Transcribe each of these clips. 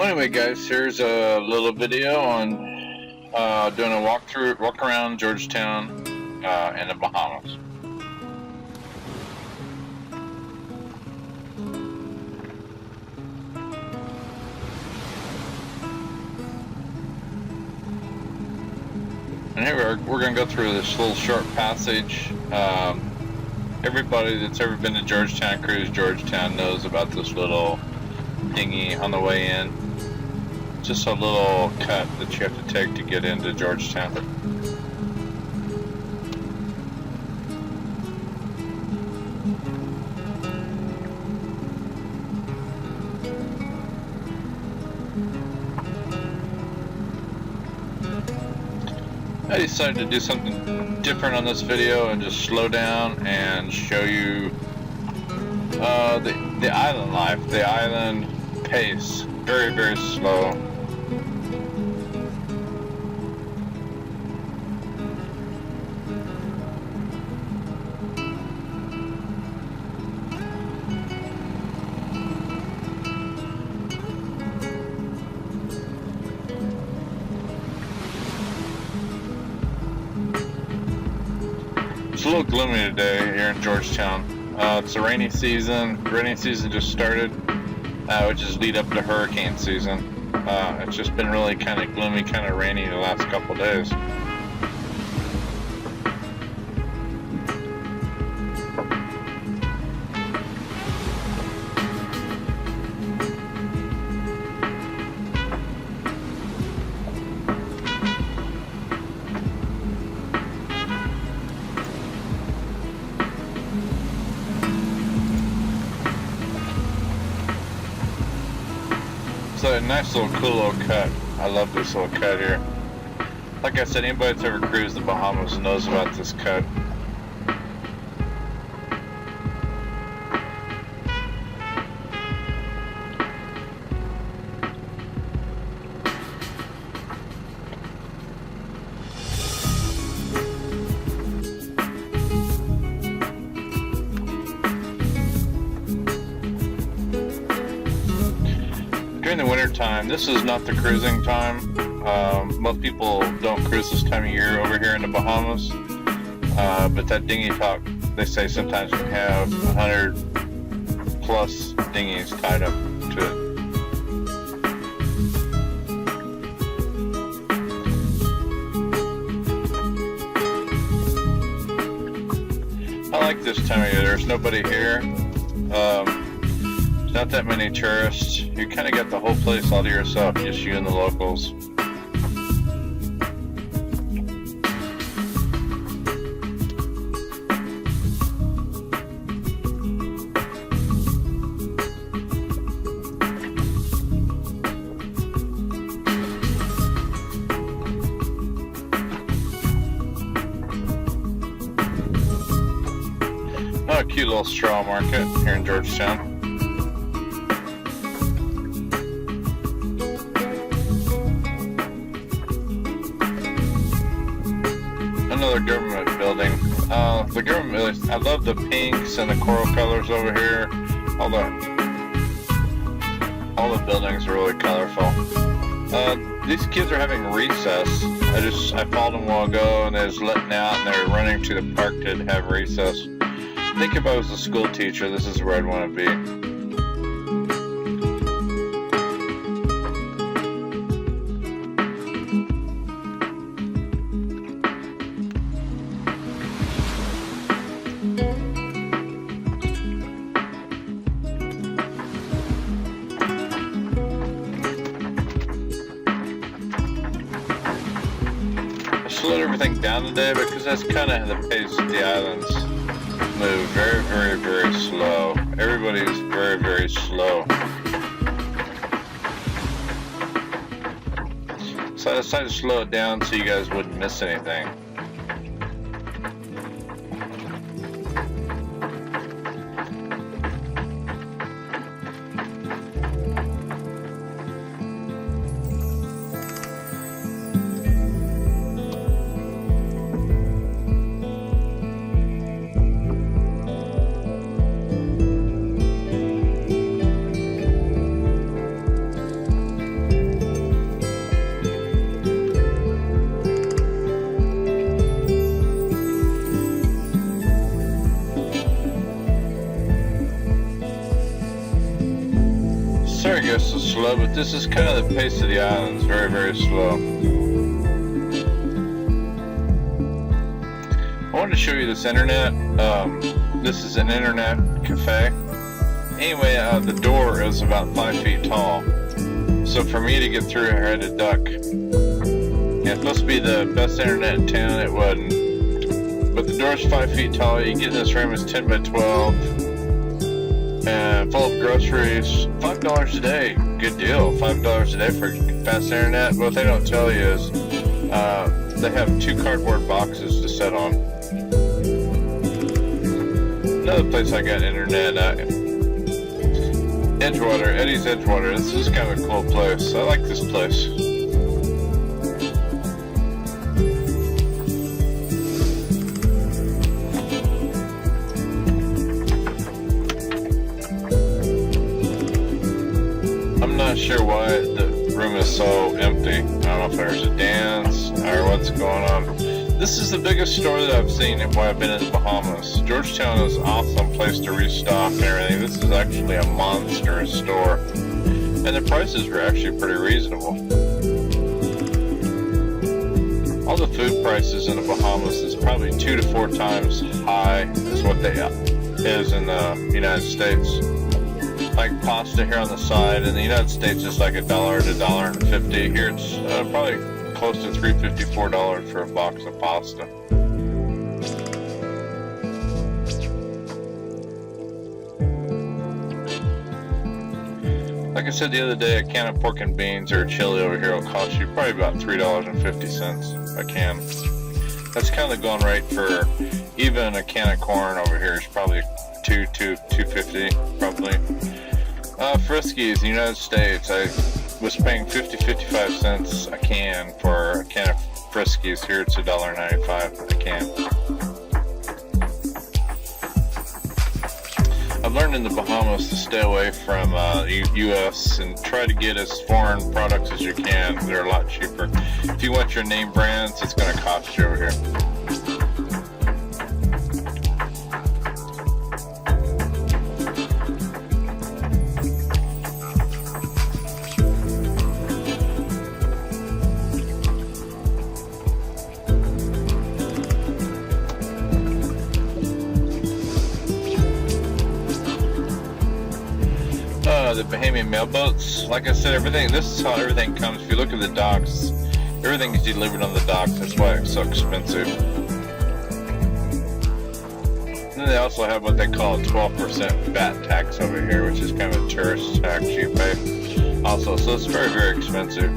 Anyway, guys, here's a little video on doing a walk around Georgetown in the Bahamas. And here we're going to go through this little short passage. Everybody that's ever been to Georgetown, cruise Georgetown, knows about this little dinghy on the way in. Just a little cut that you have to take to get into Georgetown. I decided to do something different on this video and just slow down and show you the island life, the island pace. Very, very slow. It's a little gloomy today here in Georgetown. It's a rainy season. Rainy season just started, which is lead up to hurricane season. It's just been really kind of gloomy, kind of rainy the last couple days. It's a nice little cool little cut. I love this little cut here. Like I said, anybody that's ever cruised the Bahamas knows about this cut. During the winter time, this is not the cruising time. Most people don't cruise this time of year over here in the Bahamas. But that dinghy talk, they say sometimes can have 100 plus dinghies tied up to it. I like this time of year. There's nobody here. Not that many tourists. You kind of got the whole place all to yourself, just you and the locals. Oh, a cute little straw market here in Georgetown. Another government building. The government, I love the pinks and the coral colors over here. All the buildings are really colorful. These kids are having recess. I followed them a while ago and they was letting out and they're running to the park to have recess. I think if I was a school teacher, this is where I'd want to be. Slowed everything down today because that's kind of the pace the islands move. Very, very, very slow. Everybody's very, very slow. So I decided to slow it down so you guys wouldn't miss anything. guess is slow, but this is kind of the pace of the islands. Very, very slow. I wanted to show you this internet. This is an internet cafe. Anyway, the door is about 5 feet tall. So for me to get through, I had to duck. Yeah, it's supposed to be the best internet in town. It wasn't. But the door's 5 feet tall. You get in this room, it's 10 by 12. And full of groceries. $5 a day. Good deal. $5 a day for fast internet. But what they don't tell you is they have 2 cardboard boxes to set on. Another place I got internet, Edgewater, Eddie's Edgewater. This is kind of a cool place. I like this place. I'm not sure why the room is so empty. I don't know if there's a dance or what's going on. This is the biggest store that I've seen while I've been in the Bahamas. Georgetown is an awesome place to restock and everything. This is actually a monstrous store. And the prices are actually pretty reasonable. All the food prices in the Bahamas is probably 2 to 4 times high as what they is in the United States. Like pasta here on the side, in the United States it's like $1 to $1.50. Here it's probably close to $3.50, $4 for a box of pasta. Like I said the other day, a can of pork and beans or chili over here will cost you probably about $3.50 a can. That's kind of the going rate for even a can of corn over here is probably $2.50 probably. Friskies in the United States, I was paying 55 cents a can for a can of Friskies. Here it's $1.95 a can. I've learned in the Bahamas to stay away from U.S. and try to get as foreign products as you can. They're a lot cheaper. If you want your name brands, it's going to cost you over here. The Bahamian mailboats. Like I said, this is how everything comes. If you look at the docks, everything is delivered on the docks. That's why it's so expensive. And then they also have what they call a 12% VAT tax over here, which is kind of a tourist tax you pay also. So it's very, very expensive.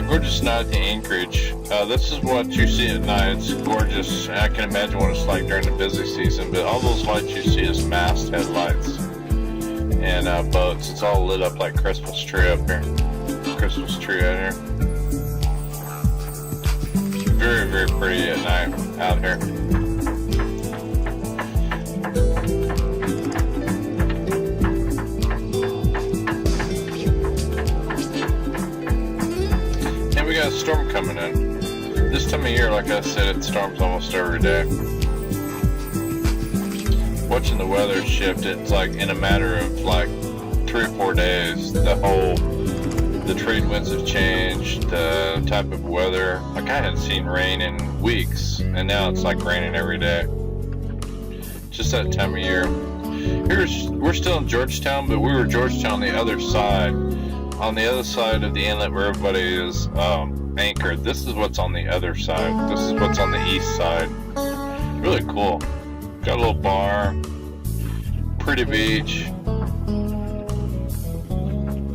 Gorgeous night at the anchorage. This is what you see at night. It's gorgeous. I can imagine what it's like during the busy season, but all those lights you see is mast headlights and boats. It's all lit up like Christmas tree up here. Christmas tree out here. Very, very pretty at night out here. We got a storm coming in. This time of year, like I said, it storms almost every day. Watching the weather shift, it's like in a matter of like 3 or 4 days, the trade winds have changed, the type of weather. Like I hadn't seen rain in weeks, and now it's like raining every day. Just that time of year. We're still in Georgetown, but we were Georgetown on the other side. On the other side of the inlet where everybody is anchored. This is what's on the other side. This is what's on the east side. Really cool. Got a little bar. Pretty beach.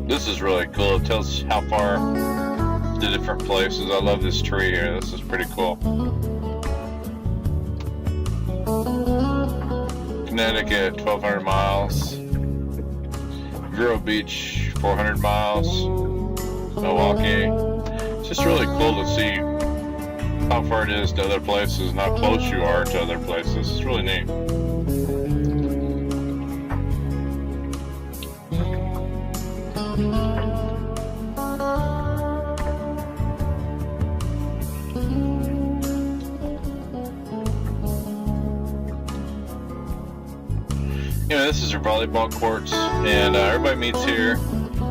This is really cool. It tells how far the different places. I love this tree here. This is pretty cool. Connecticut, 1,200 miles. Vero Beach, 400 miles. Milwaukee. It's just really cool to see how far it is to other places and how close you are to other places. It's really neat. this is their volleyball courts, and everybody meets here,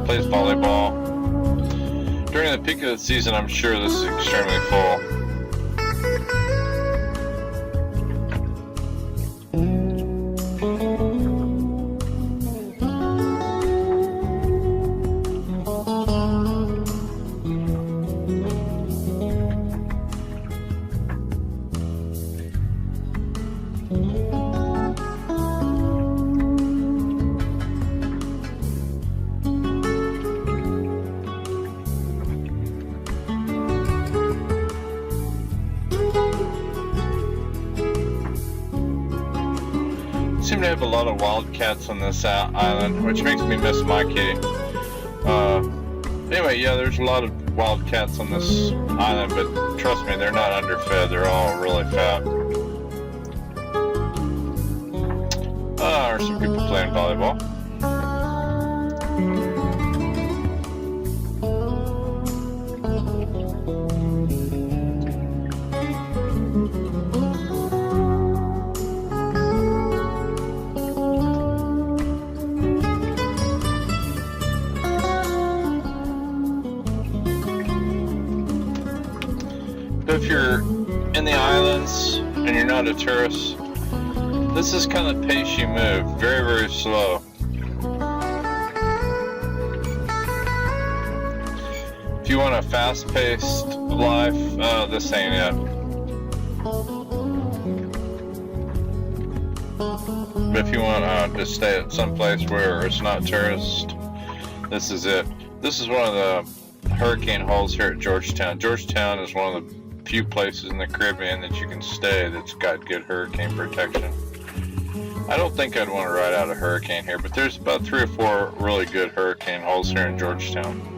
plays volleyball. During the peak of the season, I'm sure this is extremely full. Seem to have a lot of wildcats on this island, which makes me miss my kitty. Anyway, yeah, there's a lot of wildcats on this island, but trust me, they're not underfed. They're all really fat. There's some people playing volleyball. If you're in the islands and you're not a tourist, this is kind of the pace you move, very, very slow. If you want a fast-paced life, this ain't it. But if you want to stay at some place where it's not tourist, this is it. This is one of the hurricane holes here at Georgetown. Georgetown is one of the few places in the Caribbean that you can stay that's got good hurricane protection. I don't think I'd want to ride out a hurricane here, but there's about 3 or 4 really good hurricane holes here in Georgetown.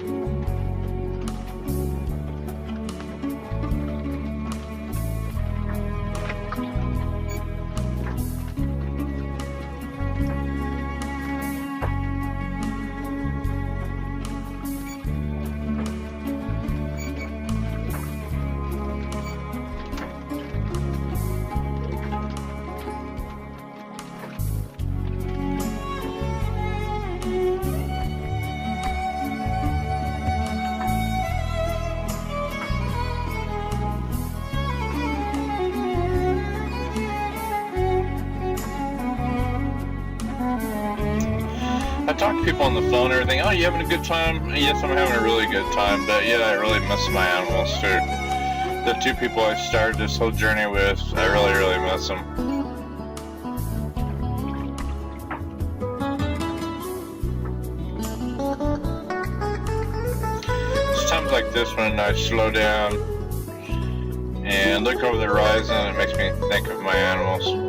I talk to people on the phone and everything. Oh, you having a good time? Yes, I'm having a really good time, but yeah, I really miss my animals too. The 2 people I started this whole journey with, I really, really miss them. It's times like this when I slow down and look over the horizon, it makes me think of my animals.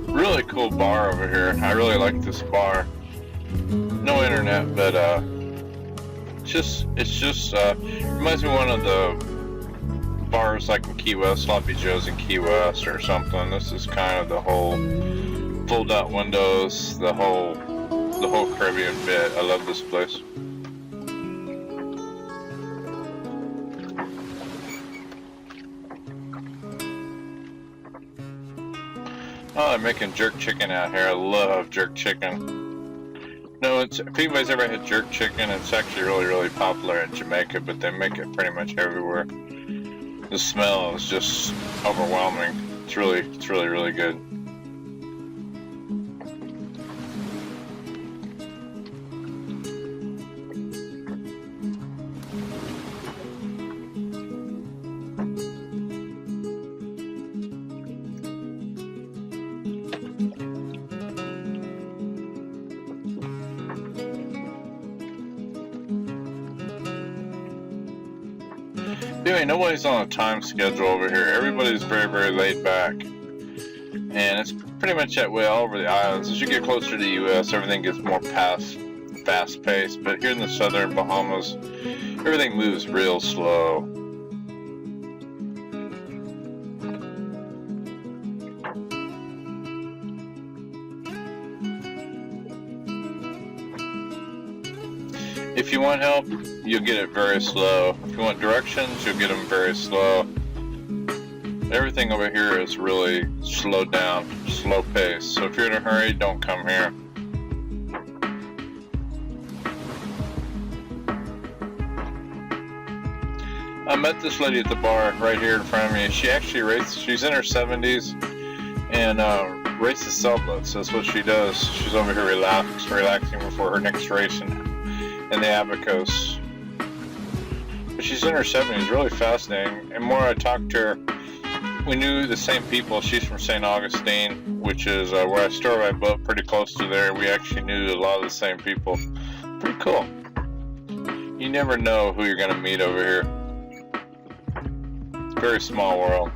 Really cool bar over here. I really like this bar. No internet, but it's just reminds me of one of the bars like in Key West, Sloppy Joe's in Key West or something. This is kind of the whole fold out windows, the whole Caribbean bit. I love this place. Oh, they're making jerk chicken out here. I love jerk chicken. No, if anybody's ever had jerk chicken, it's actually really, really popular in Jamaica, but they make it pretty much everywhere. The smell is just overwhelming. It's really, really good. Anyway, nobody's on a time schedule over here. Everybody's very, very laid back. And it's pretty much that way all over the islands. As you get closer to the U.S., everything gets more fast-paced. But here in the southern Bahamas, everything moves real slow. If you want help, you'll get it very slow. If you want directions, you'll get them very slow. Everything over here is really slowed down, slow pace. So if you're in a hurry, don't come here. I met this lady at the bar right here in front of me. She actually races, she's in her 70s and races sailboats. That's what she does. She's over here relaxing before her next race in the Abacos. But she's in her 70s, really fascinating. And more I talked to her, we knew the same people. She's from St. Augustine, which is where I store my boat, pretty close to there. We actually knew a lot of the same people. Pretty cool. You never know who you're going to meet over here. Very small world.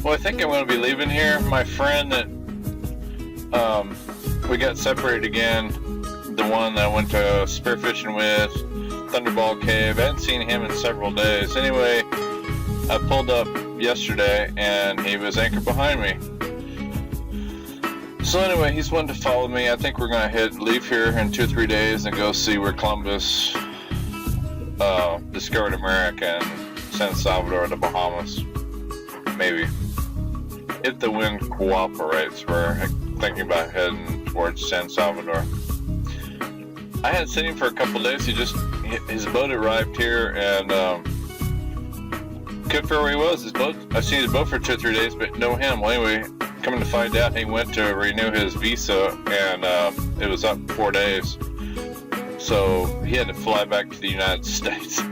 Well, I think I'm going to be leaving here. My friend that we got separated again, the one that I went to spearfishing with, Thunderball Cave, I hadn't seen him in several days. Anyway, I pulled up yesterday and he was anchored behind me. So anyway, he's wanting to follow me. I think we're going to leave here in 2 or 3 days and go see where Columbus discovered America and San Salvador, the Bahamas. Maybe. If the wind cooperates, we're thinking about heading towards San Salvador. I hadn't seen him for a couple days. His boat arrived here and couldn't figure where he was. I've seen his boat for 2 or 3 days, but no him. Well, anyway, coming to find out, he went to renew his visa and it was up 4 days. So he had to fly back to the United States.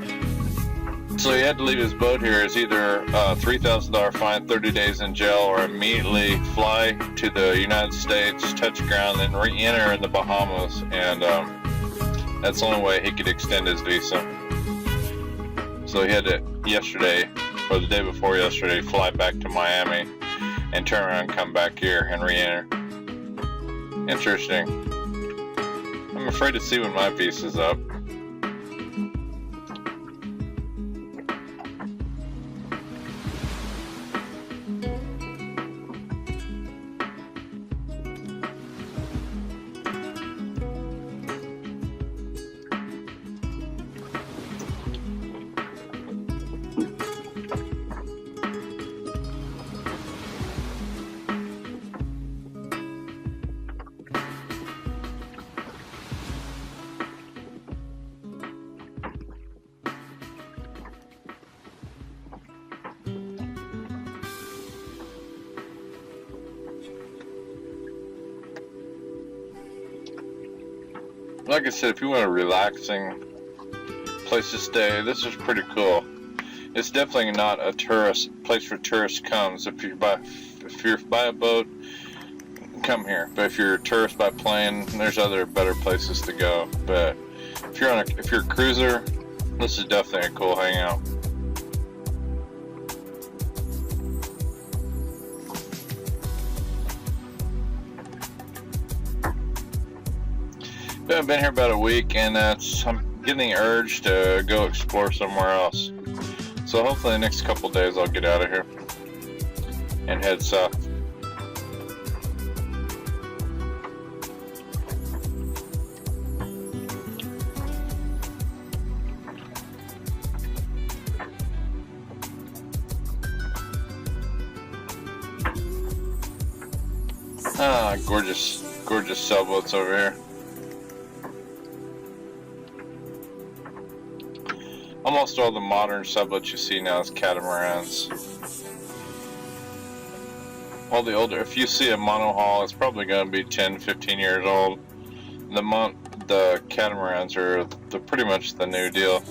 So he had to leave his boat here. It's either a $3,000 fine, 30 days in jail, or immediately fly to the United States, touch ground, then re-enter in the Bahamas. And that's the only way he could extend his visa. So he had to, yesterday, or the day before yesterday, fly back to Miami and turn around and come back here and re-enter. Interesting. I'm afraid to see when my visa's up. Like I said, if you want a relaxing place to stay, this is pretty cool. It's definitely not a tourist place where tourists comes. If you're by a boat, come here. But if you're a tourist by plane, there's other better places to go. But if you're a cruiser, this is definitely a cool hangout. I've been here about a week, and I'm getting the urge to go explore somewhere else. So hopefully the next couple days I'll get out of here and head south. Ah, gorgeous sailboats over here. Almost all the modern sailboats you see now is catamarans. all the older, if you see a monohull, it's probably going to be 10, 15 years old. The catamarans are pretty much the new deal.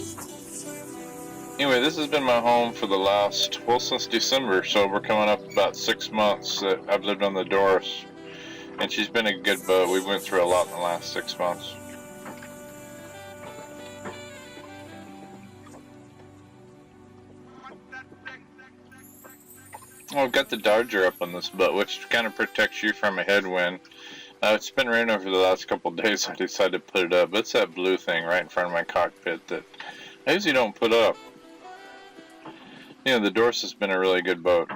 Anyway, this has been my home for the last, well, since December, so we're coming up about 6 months that I've lived on the Doris. And she's been a good boat. We went through a lot in the last 6 months. Oh, I've got the Dodger up on this boat, which kind of protects you from a headwind. It's been raining over the last couple of days, so I decided to put it up. It's that blue thing right in front of my cockpit that I usually don't put up. You know, the Doris has been a really good boat.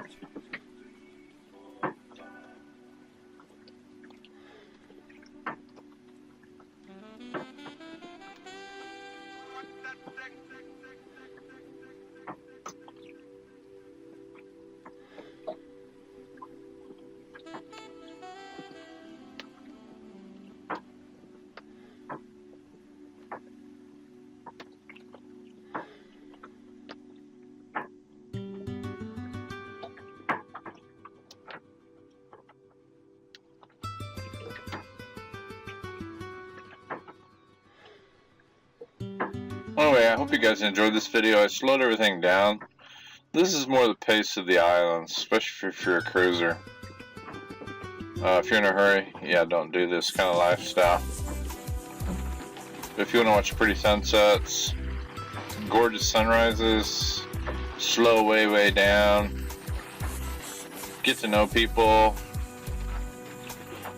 Anyway, I hope you guys enjoyed this video. I slowed everything down. This is more the pace of the islands, especially if you're a cruiser. If you're in a hurry, yeah, don't do this kind of lifestyle. But if you want to watch pretty sunsets, gorgeous sunrises, slow way down, get to know people.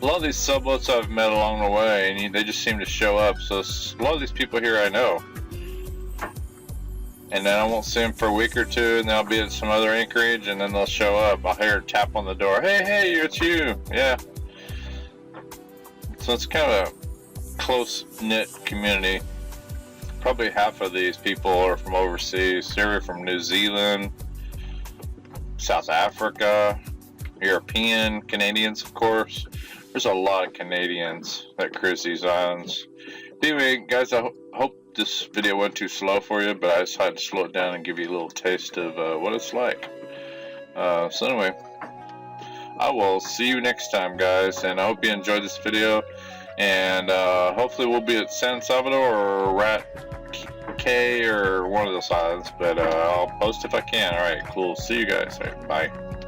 A lot of these subboats I've met along the way, and they just seem to show up. So a lot of these people here I know. And then I won't see them for a week or two, and they'll be at some other anchorage, and then they'll show up. I'll hear a tap on the door. Hey, it's you. Yeah. So it's kind of a close-knit community. Probably half of these people are from overseas. They're from New Zealand, South Africa, European, Canadians, of course. There's a lot of Canadians that cruise these islands. Anyway, guys, I hope this video went too slow for you, but I decided to slow it down and give you a little taste of what it's like. So anyway, I will see you next time, guys, and I hope you enjoyed this video, and hopefully we'll be at San Salvador or Rat Cay or one of those islands, but I'll post if I can. Alright, cool. See you guys. All right, bye.